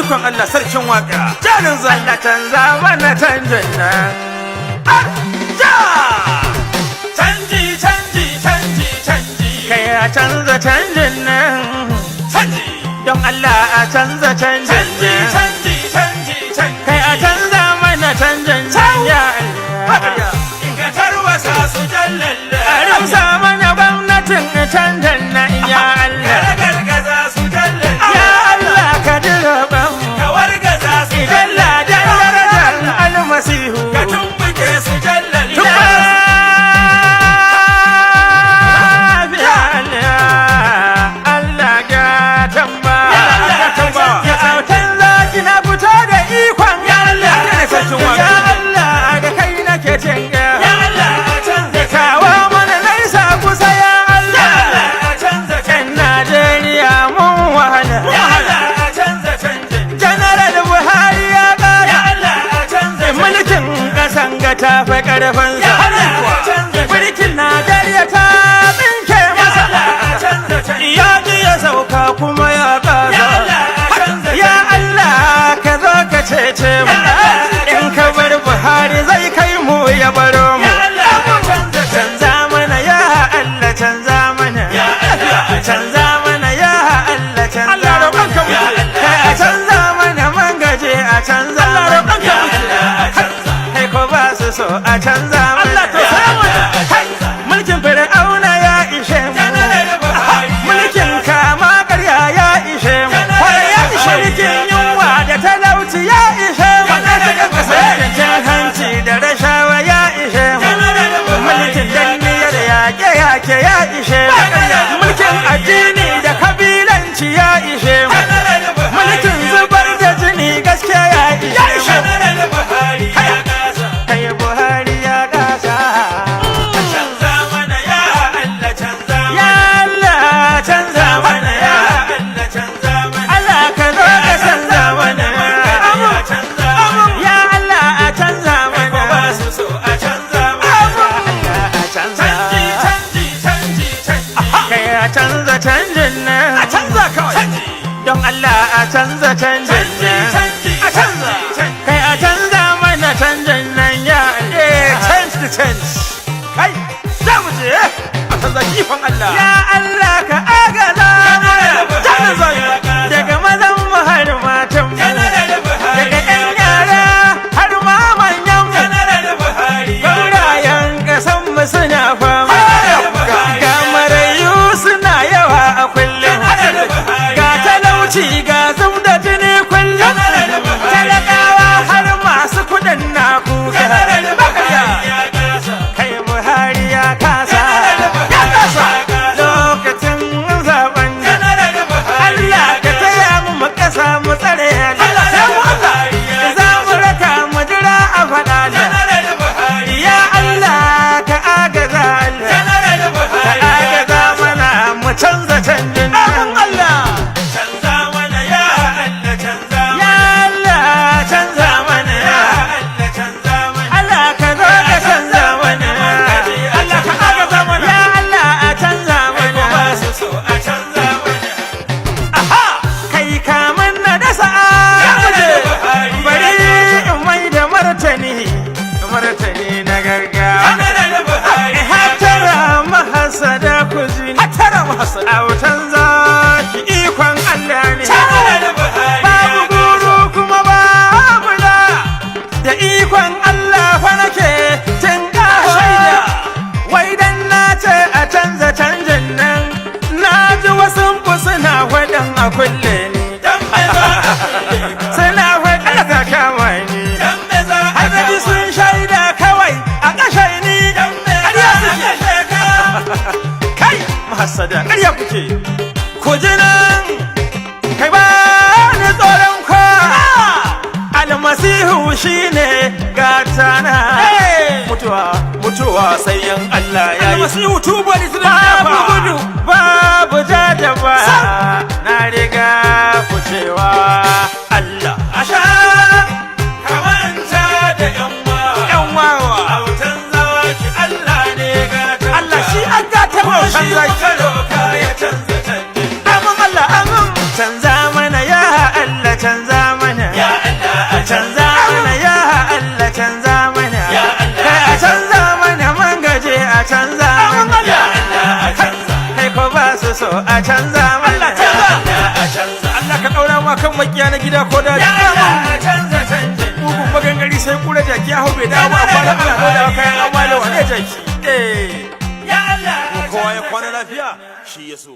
ikon Allah sarkin waka jarin za Allah canza mana canjin nan. canji canji canji canji Kai a canza canjin nan. canji Don Allah a canza canjin canji nan. canji canji canji Kai a canza mana canjin nan ya Allah. ingantar wasa su jallalla A rusa mana gwamnatin canjin nan ya Allah. gargaza su jallalla Ya Allah ka dirban mu. ka wargaza su Idan ladan darajar almasihu. ka tumbuke su jallalla Allah ga tamba. Allah ga tamba. Ya autan zaki na fito da ikon Allah. ne sarkin waka. Ya Allah ga kai nake tinga. ya Allah canza Kawo mana naisa kusa ya Allah. canza Yan Najeriya mun wahala. Allah canza canji Janaral Buhari ya ƙara. Allah canza Mulkin ƙasan ga tafi ƙarfinsa. Mulkin Najeriya ta tsinke masa. canza canji Ya ji ya sauka kuma ya ƙasa. Ya Allah ka zo ka cece mu. In ka bar Buhari zai kai mu ya baro mu. Canza mana ya Allah canza mana. Canza mana ya Allah canza Allah roƙonka mana. muke. Kai a canza mana man gaje a canza mana. Kai ko ba su so a canza mana. Allah to sai mana. Mulkin Fir'auna ya ishe mu. Mulkin kama karya ya ishe mu. Ya ishe mulkin yunwa da talauci ya ishe mu. Mulkin cin hanci da rashawa ya ishe mu. Mulkin danniyar yaƙe-yaƙe ya ishe mu. Mulkin addini da kabilanci ya ishe mu. Mulkin zubar da jini gaskiya ya ishe mu. Kai Buhari ya gasa. Ya Allah canza mana ya. Allah ka zo ka canza mana. Ya Allah a canza mana. Allah a canza. Kai a canza canjin nan. Don Allah a canza canjin nan. Kai a canza mana canjin nan ya Change the change. Kai, za mu je a canza kifin Allah. Ya Allah ka agaza mana. Janin zai. Daga mazan mu har matan mu. Daga ƴan yara har ma manyan mu. Gaurayen ƙasan mu suna fama. Ga marayu suna yawa a kullum. Ga talauci ga zub da jini kullum. Talakawa har masu kuɗin na kuka. Kai Buhari ya kasa. Ya kasa. Lokacin zaben nan. Allah ka taya mu mu kasa mu tsare Allah. Za mu raka mu jira a faɗa nan. Ya Allah ka agaza Allah. Ka agaza mana mu canza canjin nan. Allah. Ya Allah canza mana. Allah ka zo ka canza mana. Allah ka agaza mana. Ya Allah a canza mana. Kai kaman na dasa bari in mai da martani na gargawa. Hatara mahasada ku ji autan zaki ikon Allah ne. Babu guru kuma babu da ikon Allah fa nake tinkaho. Wai dan na ce a canza canjin nan na ji wasu suna faɗin a kulle ni. Suna faɗin ka kama ni. Annabi sun shaida kawai a ƙashe ni. Ƙarya suke. Kai mahassada ƙarya kuke. Ku ji nan kai ba ni tsoron kwa. Almasihu shine gatana. Mutuwa sai yan Allah ya yi. Almasihu tuba ni sunan Babu dafa. gudu babu jajaba. Na riga ku cewa Allah. Asha kamanta da yan wawa. autan zawaki Allah ne gata. Allah shi an gata mu Shi canza shi. makaroka ya canza canjin. Amin Allah amin. Canza mana ya Allah canza mana. so a canza mana Allah ka daura ma kan makiya na gida ko da mugun magangari sai kura jaki ya hau bai dawo a kwana ana da kayan amma da wane jaki ya Allah kowa ya kwana lafiya shi yaso